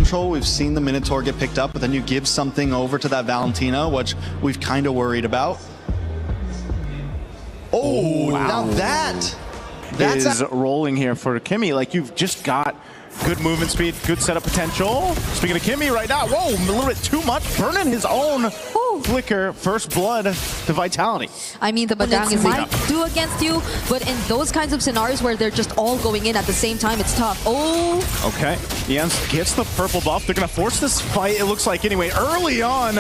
control. We've seen the Minotaur get picked up, but then you give something over to that Valentina, which we've kind of worried about. Oh, wow. Now that's rolling here for Kimmy. Like, you've just got good movement speed, good setup potential. Speaking of Kimmy right now, whoa, a little bit too much. Burning his own flicker, first blood to Vitality. I mean, the Badang is might do against you, but in those kinds of scenarios where they're just all going in at the same time, it's tough. Oh. Okay, Jens gets the purple buff. They're gonna force this fight, it looks like, anyway. Early on,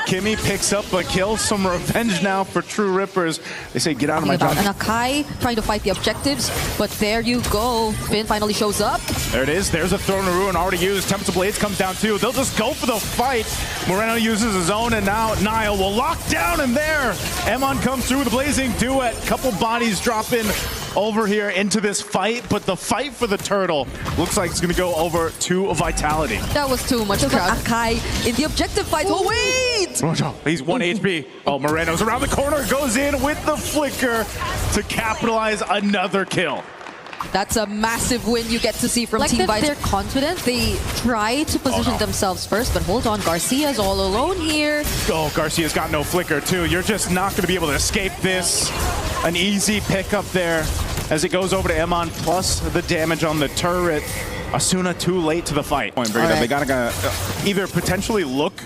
Kimmy picks up a kill, some revenge now for True Rippers. They say, get out of my jungle. And Akai trying to fight the objectives, but there you go. Finn finally shows up. There it is. There's a Throne of Ruin already used. Tempest of Blades comes down too. They'll just go for the fight. Moreno uses his own, and now Niall will lock down him there. Emon comes through with a blazing duet. Couple bodies dropping over here into this fight, but the fight for the turtle looks like it's going to go over to Vitality. That was too much. Akai in the objective fight. Oh, wait! He's 1 HP. Oh, Moreno's around the corner, goes in with the flicker to capitalize another kill. That's a massive win you get to see from Team VIT. They're confident. They try to position themselves first, but hold on, Garcia's all alone here. Oh, Garcia's got no flicker too. You're just not going to be able to escape this. An easy pickup there as it goes over to Emon, plus the damage on the turret. Asuna too late to the fight. They gotta either potentially look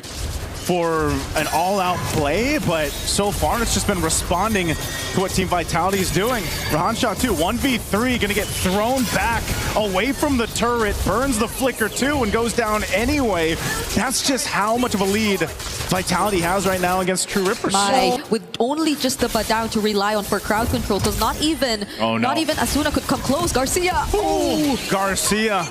for an all-out play, but so far it's just been responding to what Team Vitality is doing. Rahansha too, 1v3, gonna get thrown back away from the turret, burns the flicker too, and goes down anyway. That's just how much of a lead Vitality has right now against True Rippers. With only just the Badang to rely on for crowd control, because not even Asuna could come close. Garcia! Oh, Garcia.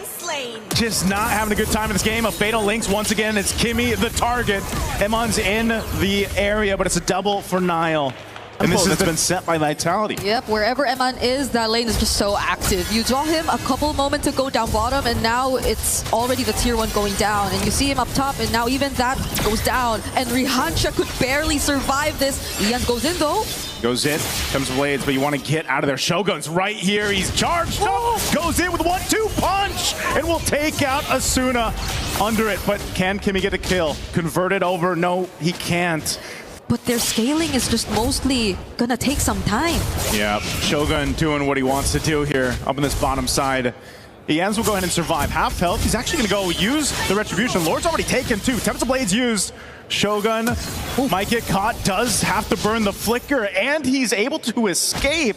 Just not having a good time in this game. A fatal links once again. It's Kimmy the target. Emon's in the area, but it's a double for Niall. And this has been set by Vitality. Yep, wherever Emon is, that lane is just so active. You draw him a couple moments to go down bottom, and now it's already the tier 1 going down. And you see him up top, and now even that goes down. And Rihansha could barely survive this. Ian goes in though. Goes in, comes Blades, but you want to get out of there. Shogun's right here. He's charged up, goes in with 1-2 punch, and will take out Asuna under it. But can Kimmy get a kill? Convert it over? No, he can't. But their scaling is just mostly gonna take some time. Yeah, Shogun doing what he wants to do here up on this bottom side. Jens will go ahead and survive. Half health. He's actually gonna go use the Retribution. Lord's already taken too. Tempest of Blades used. Shogun might get caught, does have to burn the flicker, and he's able to escape.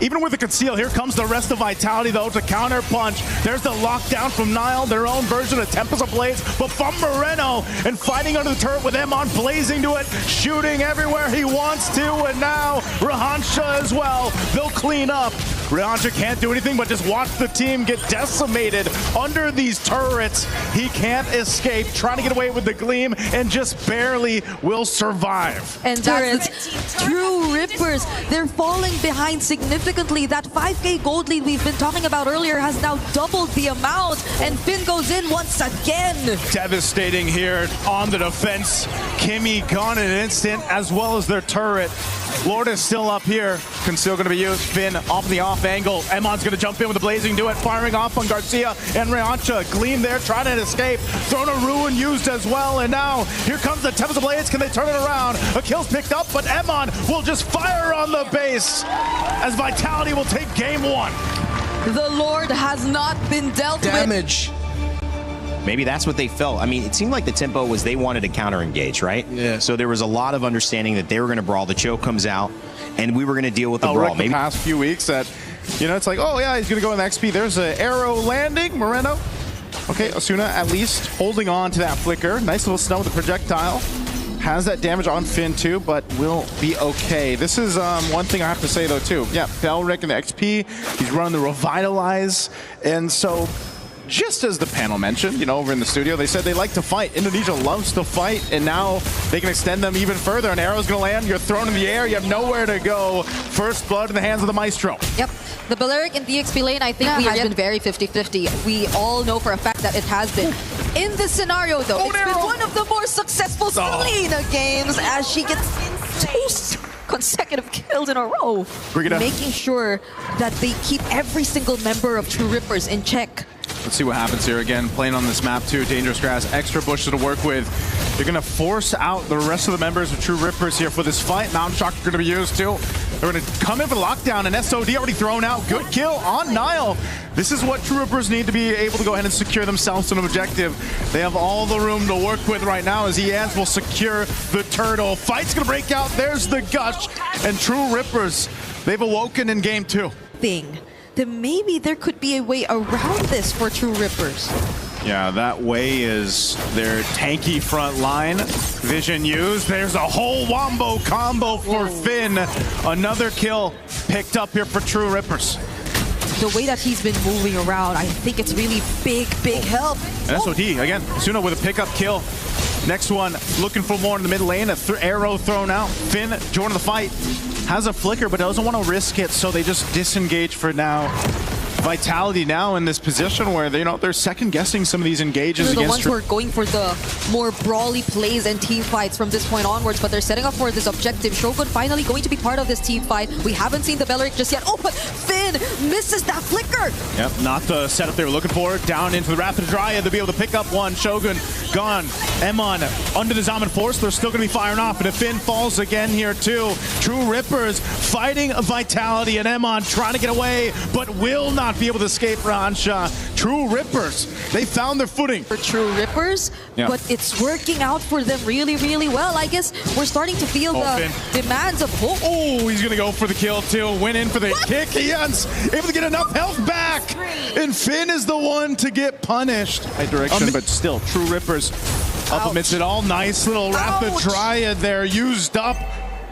Even with the conceal, here comes the rest of Vitality though to counter punch. There's the lockdown from Niall, their own version of Tempest of Blades, but from Moreno, and fighting under the turret with Emon blazing to it, shooting everywhere he wants to, and now Rahansha as well. They'll clean up. Rahansha can't do anything but just watch the team get decimated under these turrets. He can't escape, trying to get away with the gleam, and just barely will survive. And that's True Rippers. They're falling behind significantly. That 5k gold lead we've been talking about earlier has now doubled the amount, and Finn goes in once again. Devastating here on the defense. Kimmy gone in an instant, as well as their turret. Lord is still up here. Conceal going to be used. Finn off the off angle. Emon's going to jump in with a blazing duet, firing off on Garcia and Rahansha. Gleam there, trying to escape. Throne of Ruin used as well, and now here comes the Tempest of Blades. Can they turn it around? A kill's picked up, but Emon will just fire on the base as Vitality will take game 1. The Lord has not been dealt with. Maybe that's what they felt. I mean, it seemed like the tempo was they wanted to counter-engage, right? Yeah. So there was a lot of understanding that they were going to brawl. The choke comes out, and we were going to deal with the brawl. Maybe the past few weeks that, you know, it's like, oh yeah, he's going to go in the XP. There's an arrow landing, Moreno. Okay, Asuna at least holding on to that flicker. Nice little stun with the projectile. Has that damage on Finn too, but will be okay. This is one thing I have to say though too. Yeah, Belric in the XP. He's running the Revitalize, and so just as the panel mentioned, you know, over in the studio, they said they like to fight. Indonesia loves to fight, and now they can extend them even further. An arrow's gonna land, you're thrown in the air, you have nowhere to go. First blood in the hands of the Maestro. Yep, the Beleric in the XP lane, I think has been very 50-50. We all know for a fact that it has been. In this scenario though, it's been one of the more successful Selena games as she gets 2 consecutive kills in a row. Making sure that they keep every single member of True Rippers in check. Let's see what happens here. Again, playing on this map too. Dangerous grass, extra bushes to work with. They're going to force out the rest of the members of True Rippers here for this fight. Mountain Shock are going to be used too. They're going to come in for the lockdown, and SOD already thrown out. Good kill on Nile. This is what True Rippers need to be able to go ahead and secure themselves an objective. They have all the room to work with right now as EANS will secure the turtle. Fight's going to break out. There's the Gush. And True Rippers, they've awoken in game 2. Then maybe there could be a way around this for True Rippers. Yeah, that way is their tanky front line. Vision used. There's a whole wombo combo for Finn. Another kill picked up here for True Rippers. The way that he's been moving around, I think it's really big help. And SOD, again, Suna with a pickup kill. Next one, looking for more in the mid lane. Arrow thrown out. Finn joining the fight. Has a flicker, but doesn't want to risk it, so they just disengage for now. Vitality now in this position where they're second guessing some of these engages they're the against. ones who are going for the more brawly plays and team fights from this point onwards, but they're setting up for this objective. Shogun finally going to be part of this team fight. We haven't seen the Belleric just yet. Oh, but Finn misses that flicker. Yep, not the setup they were looking for. Down into the Rapid Dryad to be able to pick up one. Shogun gone. Emon under the Zaman Force. They're still going to be firing off, and if Finn falls again here too. True Rippers fighting Vitality, and Emon trying to get away, but will not be able to escape Ransha. True Rippers, they found their footing. For True Rippers, but it's working out for them really well. I guess we're starting to feel the demands of hope. Oh, he's gonna go for the kill too. Went in for the kick. He's able to get enough health back. And Finn is the one to get punished. Right direction, but still, True Rippers up amidst it all. Nice little Rapid Dryad there, used up.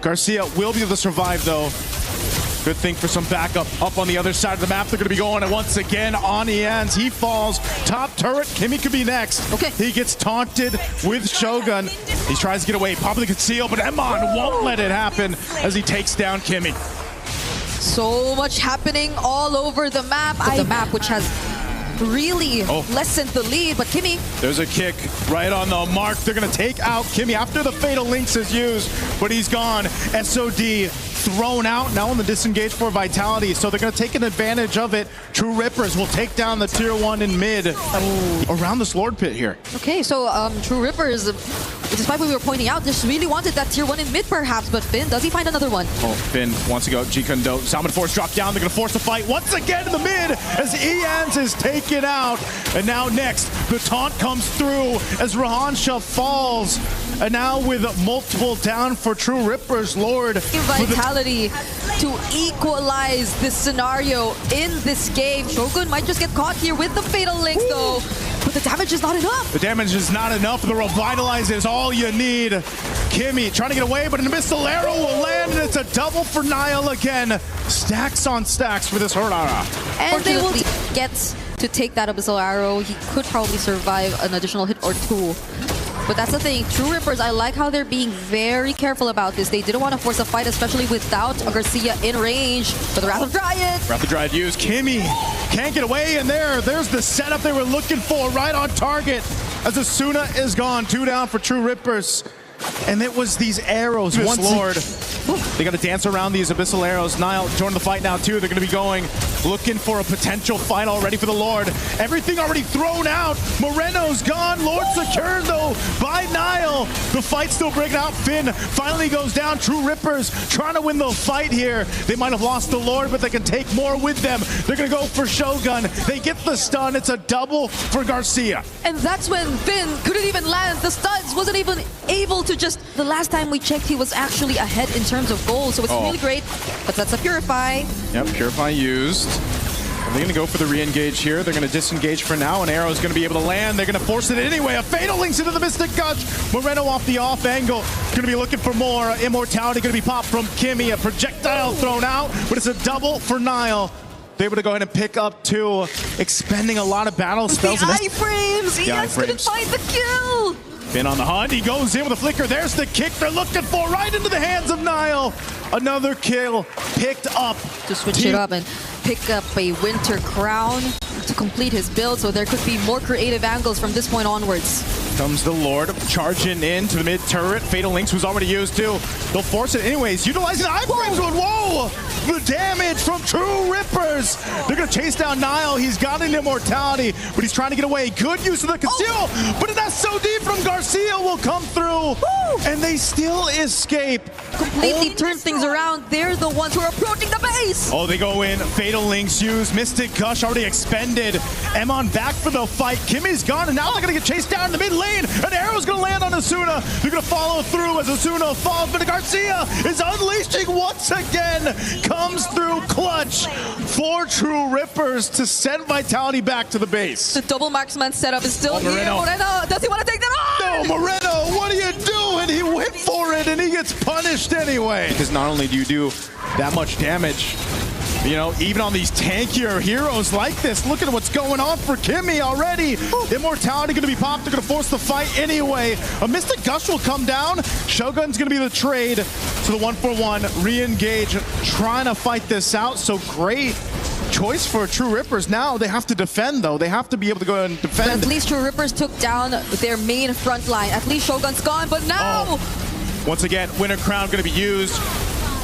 Garcia will be able to survive though. Good thing for some backup up on the other side of the map. They're going to be going once again on EANS. He falls. Top turret. Kimmy could be next. Okay. He gets taunted with Shogun. He tries to get away. Probably conceal, but Emon won't let it happen as he takes down Kimmy. So much happening all over the map. The map which has really lessened the lead, but Kimmy. There's a kick right on the mark. They're going to take out Kimmy after the Fatal Links is used, but he's gone. SOD thrown out now on the disengage for Vitality, so they're going to take an advantage of it. True Rippers will take down the tier 1 in mid around this Lord Pit here. Okay, so True Rippers, despite what we were pointing out, just really wanted that tier 1 in mid perhaps, but Finn, does he find another one? Oh, Finn wants to go. G-Kundo, Salmon Force drop down. They're going to force the fight once again in the mid as EANS is taken out. And now next, the taunt comes through as Rahansha falls. And now with multiple down for True Rippers, Lord. Vitality to equalize this scenario in this game. Shogun might just get caught here with the Fatal Link though. But the damage is not enough. The damage is not enough. The Revitalize is all you need. Kimmy trying to get away, but an Abyssal Arrow will land, and it's a double for Niall again. Stacks on stacks for this Hurrara. And they will get to take that Abyssal Arrow. He could probably survive an additional hit or two. But that's the thing, True Rippers, I like how they're being very careful about this. They didn't want to force a fight, especially without Garcia in range for the Wrath of Dryad. Wrath of Dryad used. Kimmy can't get away, and there's the setup they were looking for, right on target. As Asuna is gone, 2 down for True Rippers. And it was these arrows. Once Lord. They got to dance around these Abyssal Arrows. Nile joined the fight now, too. They're going to be going, looking for a potential fight already for the Lord. Everything already thrown out. Moreno's gone. Lord secured, though, by Nile. The fight's still breaking out. Finn finally goes down. True Rippers trying to win the fight here. They might have lost the Lord, but they can take more with them. They're going to go for Shogun. They get the stun. It's a double for Garcia. And that's when Finn couldn't even land. The stuns wasn't even able to just... The last time we checked, he was actually ahead in terms of goals, so it's really great. But that's a Purify. Yep, Purify used. Are they going to go for the re-engage here? They're going to disengage for now. An arrow is going to be able to land. They're going to force it anyway. A Fatal Links into the Mystic Gush. Moreno off the off angle. Going to be looking for more. Immortality going to be popped from Kimmy. A projectile thrown out, but it's a double for Nile. They're able to go ahead and pick up 2, expending a lot of battle spells. The iframes! He couldn't find the kill! Finn on the hunt. He goes in with a flicker. There's the kick they're looking for, right into the hands of Nile. Another kill picked up. To switch it up and pick up a Winter Crown to complete his build, so there could be more creative angles from this point onwards. Comes the Lord charging in to the mid turret. Fatal Links was already used too. They'll force it anyways, utilizing the iframes. Whoa! The damage from True Rippers. Rippers. They're going to chase down Niall. He's got an immortality, but he's trying to get away. Good use of the conceal, but an SOD from Garcia will come through, and they still escape. Completely turn things around. They're the ones who are approaching the base. Oh, they go in. Fatal Links used. Mystic Gush already expended. Emon back for the fight. Kimmy's gone, and now they're going to get chased down in the mid lane. An arrow's going to land on Asuna. They're going to follow through as Asuna falls, but Garcia is unleashing once again. Comes through clutch for True Rippers to send Vitality back to the base. The double marksman setup is still here. Moreno. Does he want to take that on? No, Moreno, what are you doing? He went for it, and he gets punished anyway. Because not only do you do that much damage, you know, even on these tankier heroes like this, look at what's going on for Kimmy already. Immortality going to be popped. They're going to force the fight anyway. A Mystic Gush will come down. Shogun's going to be the trade to the 1-for-1. Re-engage, trying to fight this out. So great choice for True Rippers. Now they have to defend, though. They have to be able to go and defend. But at least True Rippers took down their main front line. At least Shogun's gone, but now... Once again, Winter Crown going to be used.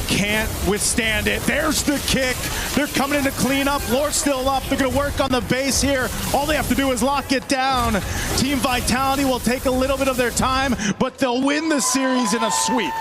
Can't withstand it. There's the kick. They're coming in to clean up. Lord's still up. They're going to work on the base here. All they have to do is lock it down. Team Vitality will take a little bit of their time, but they'll win the series in a sweep.